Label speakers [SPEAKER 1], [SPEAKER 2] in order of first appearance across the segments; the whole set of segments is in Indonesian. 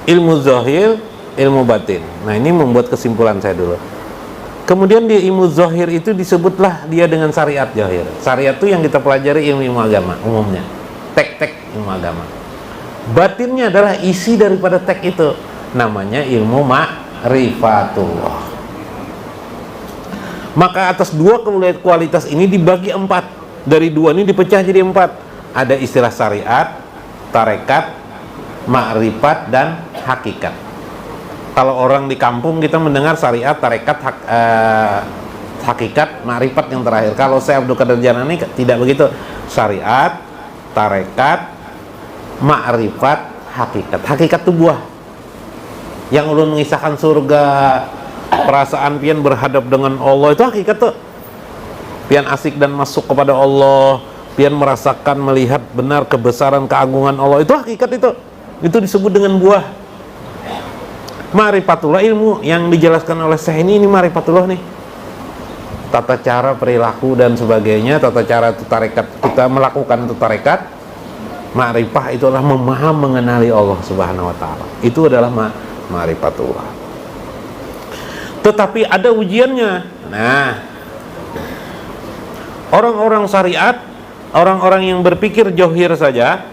[SPEAKER 1] ilmu zahir, ilmu batin. Nah, ini membuat kesimpulan saya dulu. Kemudian di ilmu zahir itu disebutlah dia dengan syariat zahir. Syariat itu yang kita pelajari ilmu agama umumnya. Tek-tek ilmu agama. Batinnya adalah isi daripada tek itu. Namanya ilmu ma'rifatullah. Maka atas dua kualitas ini dibagi 4. Dari 2 ini dipecah jadi 4. Ada istilah syariat, tarekat, ma'rifat, dan hakikat. Kalau orang di kampung kita mendengar syariat, tarekat, hakikat, ma'rifat yang terakhir. Kalau saya Abdul Qadir Janani tidak begitu. Syariat, tarekat, ma'rifat, hakikat. Hakikat itu buah. Yang ulun mengisahkan surga, perasaan pian berhadap dengan Allah, itu hakikat tuh. Pian asik dan masuk kepada Allah, pian merasakan, melihat benar kebesaran, keagungan Allah, itu hakikat itu. Itu disebut dengan buah. Ma'rifatullah, ilmu yang dijelaskan oleh Syekh ini ma'rifatullah nih. Tata cara, perilaku dan sebagainya, tata cara itu tarekat, kita melakukan itu tarekat. Ma'rifah itu adalah mengenali Allah Subhanahu wa taala. Itu adalah ma'rifatullah. Tetapi ada ujiannya. Nah, orang-orang syariat, orang-orang yang berpikir zahir saja,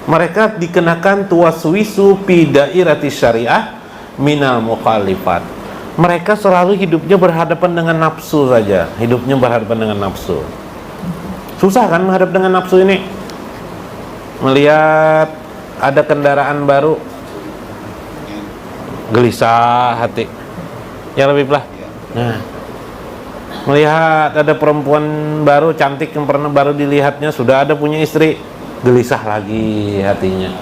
[SPEAKER 1] mereka dikenakan tuwaswisu fi dairati syariah minal mukhalifat. Mereka selalu hidupnya berhadapan dengan nafsu saja. Hidupnya berhadapan dengan nafsu. Susah kan menghadap dengan nafsu ini? Melihat ada kendaraan baru, gelisah hati. Ya lebih lah. Nah, melihat ada perempuan baru cantik yang pernah baru dilihatnya, sudah ada punya istri, gelisah lagi hatinya,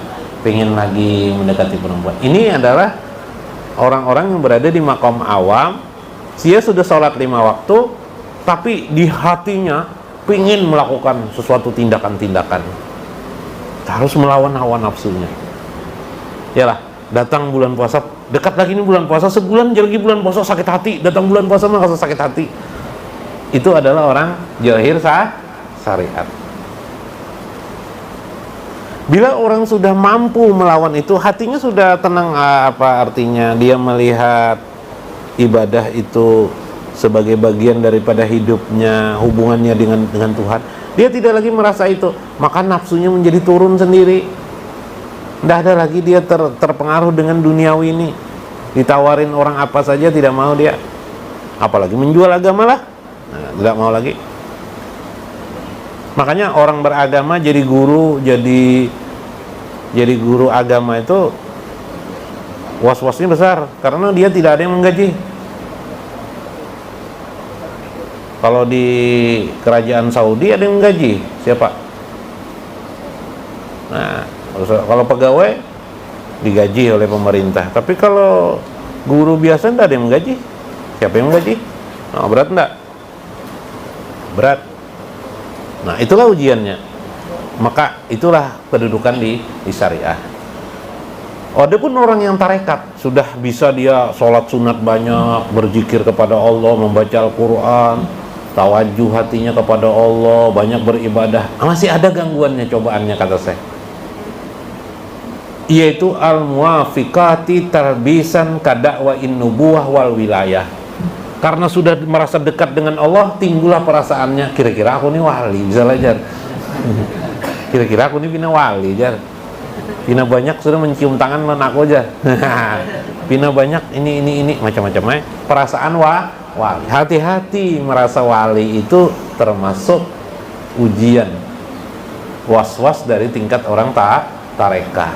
[SPEAKER 1] pengen lagi mendekati perempuan. Ini adalah orang-orang yang berada di maqam awam. Dia sudah sholat 5 waktu, tapi di hatinya pengen melakukan sesuatu tindakan-tindakan, harus melawan hawa nafsunya. Yalah, datang bulan puasa, dekat lagi ini bulan puasa, sebulan lagi bulan puasa, sakit hati. Datang bulan puasa maka sakit hati. Itu adalah orang zahir syariat. Bila orang sudah mampu melawan itu, hatinya sudah tenang. Apa artinya? Dia melihat ibadah itu sebagai bagian daripada hidupnya, hubungannya dengan Tuhan. Dia tidak lagi merasa itu, maka nafsunya menjadi turun sendiri. Tidak ada lagi dia terpengaruh dengan duniawi ini. Ditawarin orang apa saja tidak mau dia. Apalagi menjual agama lah, nah, tidak mau lagi. Makanya orang beragama jadi guru, jadi guru agama itu was-wasnya besar, karena dia tidak ada yang menggaji. Kalau di kerajaan Saudi ada yang menggaji, siapa? Nah, kalau pegawai digaji oleh pemerintah, tapi kalau guru biasa tidak ada yang menggaji. Siapa yang menggaji? Nah, berat enggak? Berat. Nah, itulah ujiannya. Maka itulah kedudukan di syariah. Adapun orang yang tarekat, sudah bisa dia sholat sunat banyak, berzikir kepada Allah, membaca Al-Quran, tawajuh hatinya kepada Allah, banyak beribadah, masih ada gangguannya, cobaannya, kata saya, yaitu al-muwafiqati tarbisan kada'wain nubuwah wal wilayah. Karena sudah merasa dekat dengan Allah, timbullah perasaannya, kira-kira aku ini wali, bisa belajar. Kira-kira aku ini pina wali, jar. Pina banyak sudah mencium tangan dengan aku aja. Pina banyak ini macam-macam. Perasaan wali. Hati-hati, merasa wali itu termasuk ujian, was-was dari tingkat orang tarekah.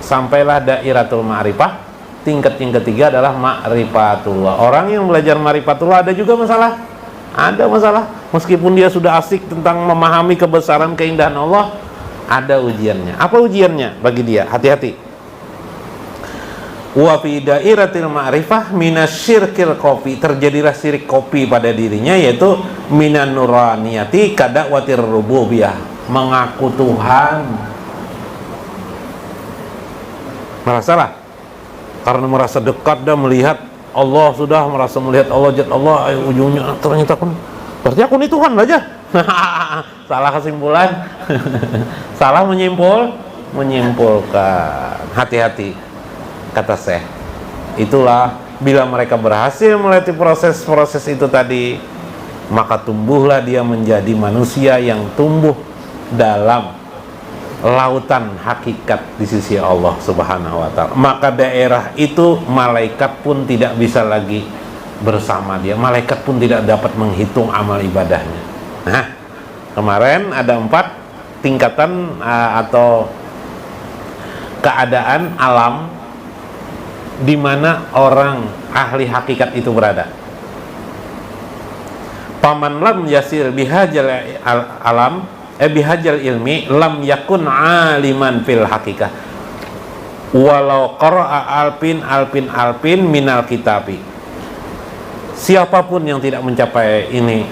[SPEAKER 1] Sampailah dairatul ma'rifah. Tingkat yang ketiga adalah ma'rifatullah. Orang yang belajar ma'rifatullah ada juga masalah. Ada masalah. Meskipun dia sudah asik tentang memahami kebesaran keindahan Allah, ada ujiannya. Apa ujiannya bagi dia? Hati-hati. Wa fi dairatil ma'rifah minasyirkil kopi. Terjadilah syirik kopi pada dirinya, yaitu minan nuraniyati kada'watir rububiyah. Mengaku Tuhan. Merasalah. Karena merasa dekat dan melihat Allah, sudah merasa melihat Allah, jat Allah, ujungnya ternyata aku, berarti aku ini Tuhan aja. Salah kesimpulan. Salah menyimpulkan. hati-hati, kata Syekh. Itulah bila mereka berhasil melalui proses-proses itu tadi, maka tumbuhlah dia menjadi manusia yang tumbuh dalam lautan hakikat di sisi Allah Subhanahu wa ta'ala. Maka daerah itu malaikat pun tidak bisa lagi bersama dia, malaikat pun tidak dapat menghitung amal ibadahnya. Nah, kemarin ada 4 tingkatan atau keadaan alam di mana orang ahli hakikat itu berada. Paman lam yasir bihajal alam bihajal ilmi lam yakun aliman fil hakikah walau qara'a alpin minal kitabi. Siapapun yang tidak mencapai ini,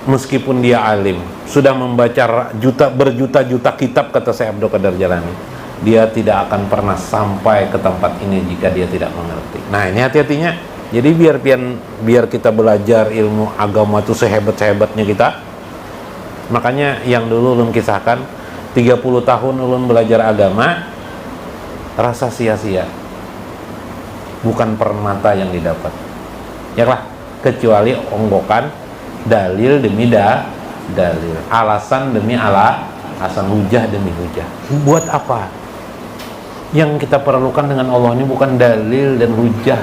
[SPEAKER 1] meskipun dia alim, sudah membaca berjuta-juta kitab, kata Syekh Abdul Qadir Jalani, dia tidak akan pernah sampai ke tempat ini jika dia tidak mengerti. Nah, ini hati-hatinya. Jadi biar kita belajar ilmu agama itu sehebat-sehebatnya kita. Makanya yang dulu ulun kisahkan, 30 tahun ulun belajar agama, rasa sia-sia. Bukan permata yang didapat. Ya lah, kecuali onggokan dalil demi dalil, alasan demi alasan, hujah demi hujah. Buat apa? Yang kita perlukan dengan Allah ini bukan dalil dan hujah.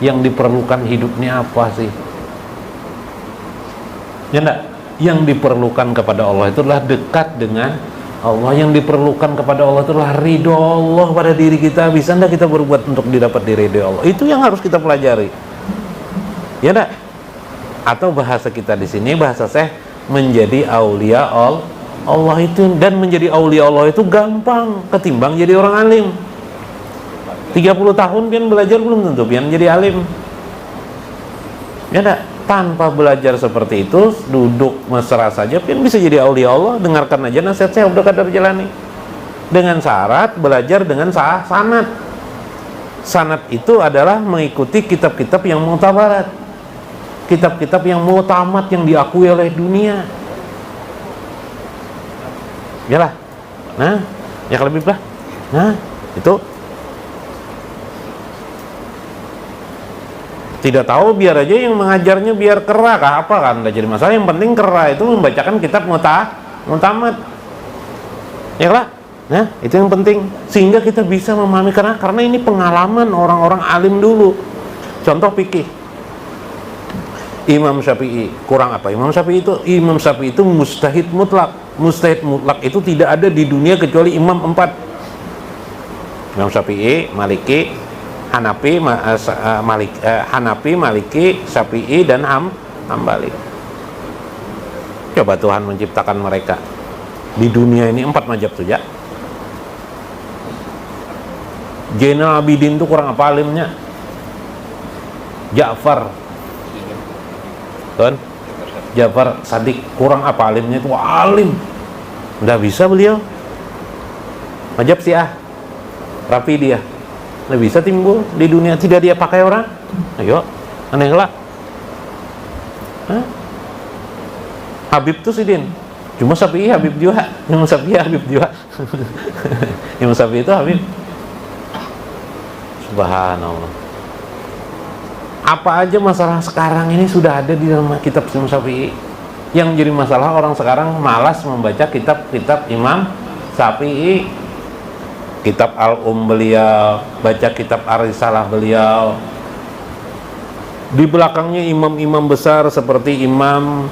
[SPEAKER 1] Yang diperlukan hidupnya apa sih? Ya enggak? Yang diperlukan kepada Allah itulah dekat dengan Allah. Yang diperlukan kepada Allah itulah ridho Allah pada diri kita. Bisa enggak kita berbuat untuk didapat ridho Allah? Itu yang harus kita pelajari. Ya enggak? Atau bahasa kita di sini, bahasa Syekh, menjadi aulia Allah itu, dan menjadi aulia Allah itu gampang ketimbang jadi orang alim. 30 tahun pian belajar belum tentu pian jadi alim. Ya enggak? Tanpa belajar seperti itu, duduk mesra saja pian bisa jadi aulia Allah. Dengarkan aja nasihat Syekh Abdul Qadir Jalani. Dengan syarat belajar dengan sanad. Sanad itu adalah mengikuti kitab-kitab yang mutabarat, kitab-kitab yang mutamat, yang diakui oleh dunia. Yalah. Nah, ya lebih lah. Nah, itu tidak tahu, biar aja yang mengajarnya biar kera kah apa kan, enggak jadi masalah. Yang penting kera itu membacakan kitab mutamat. Ya lah. Nah, itu yang penting sehingga kita bisa memahami, karena ini pengalaman orang-orang alim dulu. Contoh fikih. Imam Syafi'i kurang apa? Imam Syafi'i itu mustahid mutlak. Mustahid mutlak itu tidak ada di dunia kecuali imam 4. Imam Syafi'i, Maliki, Hanafi, Maliki, Syafi'i dan Hambali. Coba Tuhan menciptakan mereka di dunia ini 4 mazhab saja. Zainal Abidin itu kurang apa alimnya? Ja'far, kan? Ja'far Sadiq kurang apa alimnya? Itu alim, nggak bisa beliau. Mazhab Syiah, rapi dia, nggak bisa timbul di dunia, tidak dia pakai orang. Ayo, aneh lah. Habib tuh Sidin, cuma Syafi'i Habib juga, Imam Syafi'i Habib juga. Imam Syafi'i itu Habib. Subhanallah. Apa aja masalah sekarang ini sudah ada di dalam kitab Imam Syafi'i. Yang jadi masalah orang sekarang malas membaca kitab-kitab Imam Syafi'i. Kitab beliau, baca kitab Ar-Risalah beliau. Di belakangnya imam-imam besar seperti Imam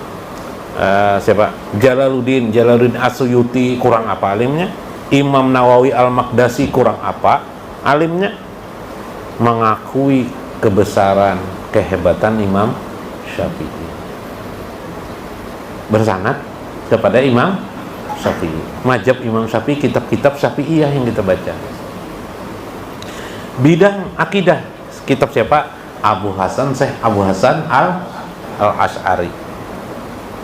[SPEAKER 1] Jalaluddin As-Suyuti, kurang apa alimnya. Imam Nawawi Al-Maqdasi, kurang apa alimnya. Mengakui kebesaran, kehebatan Imam Syafi'i, bersanad kepada Imam Syafi'i. Mazhab Imam Syafi'i, kitab-kitab Syafi'iyah yang kita baca. Bidang akidah, kitab siapa? Syekh Abu Hasan Al-Asy'ari.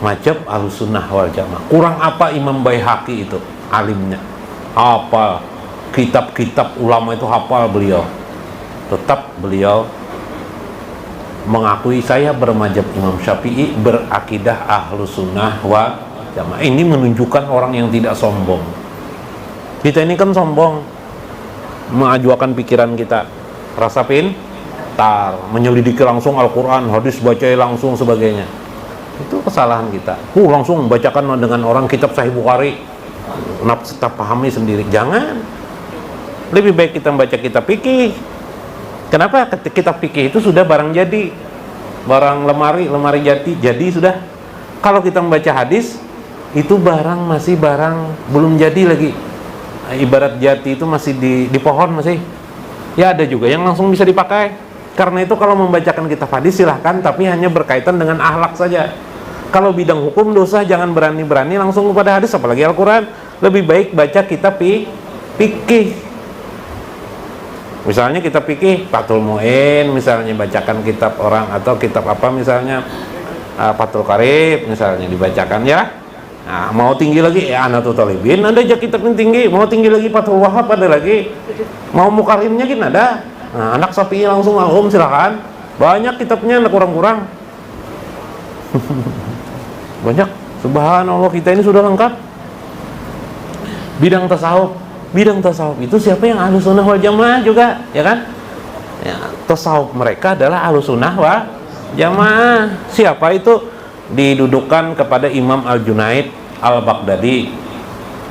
[SPEAKER 1] Mazhab Ahlussunnah wal Jamaah. Kurang apa Imam Baihaqi itu alimnya? Hafal kitab-kitab ulama itu, hafal beliau. Tetap beliau mengakui, saya bermazhab Imam Syafi'i, berakidah Ahlussunnah wal Jamaah. Ini menunjukkan orang yang tidak sombong. Kita ini kan sombong. mengajukan pikiran kita, rasa pintar, menyelidiki langsung Al-Quran, hadis baca langsung sebagainya. Itu kesalahan kita. Langsung membacakan dengan orang kitab Sahih Bukhari, kita pahami sendiri. Jangan. Lebih baik kita membaca kitab fikih. Kenapa? Kitab fikih itu sudah barang jadi, barang lemari jadi sudah. Kalau kita membaca hadis, itu barang masih barang belum jadi lagi. Ibarat jati itu masih di pohon masih. Ya ada juga yang langsung bisa dipakai. Karena itu kalau membacakan kitab hadis silahkan, tapi hanya berkaitan dengan akhlak saja. Kalau bidang hukum dosa jangan berani-berani langsung kepada hadis, apalagi Al-Quran. Lebih baik baca kitab fikih. Misalnya kitab fikih Fathul Mu'in, misalnya bacakan kitab orang, atau kitab apa misalnya Fathul Qarib misalnya dibacakan ya. Nah, mau tinggi lagi Anatul Talibin, ada aja kitab yang tinggi. Mau tinggi lagi Fathul Wahhab ada lagi. Mau Mukarimnya kan ada. Nah, anak sapi langsung alhum silakan. Banyak kitabnya, anak kurang-kurang. Banyak. Subhanallah, kita ini sudah lengkap. Bidang tasawuf itu siapa yang Ahlus Sunnah wal Jamaah juga, ya kan? Ya, tasawuf mereka adalah Ahlus Sunnah wal Jamaah. Siapa itu? Didudukan kepada Imam Al-Junaid Al-Baghdadi.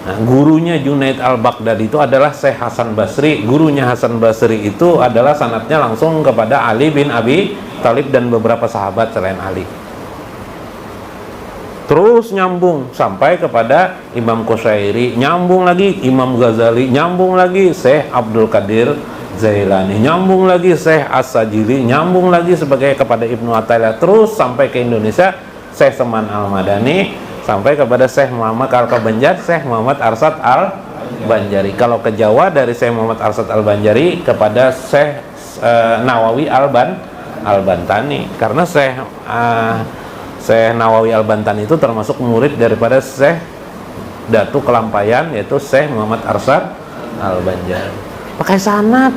[SPEAKER 1] Nah, gurunya Junaid Al-Baghdadi itu adalah Syekh Hasan Basri. Gurunya Hasan Basri itu adalah sanadnya langsung kepada Ali bin Abi Thalib dan beberapa sahabat selain Ali. Terus nyambung sampai kepada Imam Qushairi, nyambung lagi Imam Ghazali, nyambung lagi Syekh Abdul Qadir Zailani, nyambung lagi Syekh As-Sajili, nyambung lagi sebagai kepada Ibnu Athaillah, terus sampai ke Indonesia Syekh Seman Al-Madani, sampai kepada Syekh Muhammad Al-Kabanjar, Syekh Muhammad Arsad Al-Banjari. Kalau ke Jawa dari Syekh Muhammad Arsad Al-Banjari kepada Syekh Nawawi Al-Bantani. Karena Syekh Nawawi Al-Bantani itu termasuk murid daripada Syekh Datu Kelampayan, yaitu Syekh Muhammad Arsad Al-Banjari. Pakai sanad.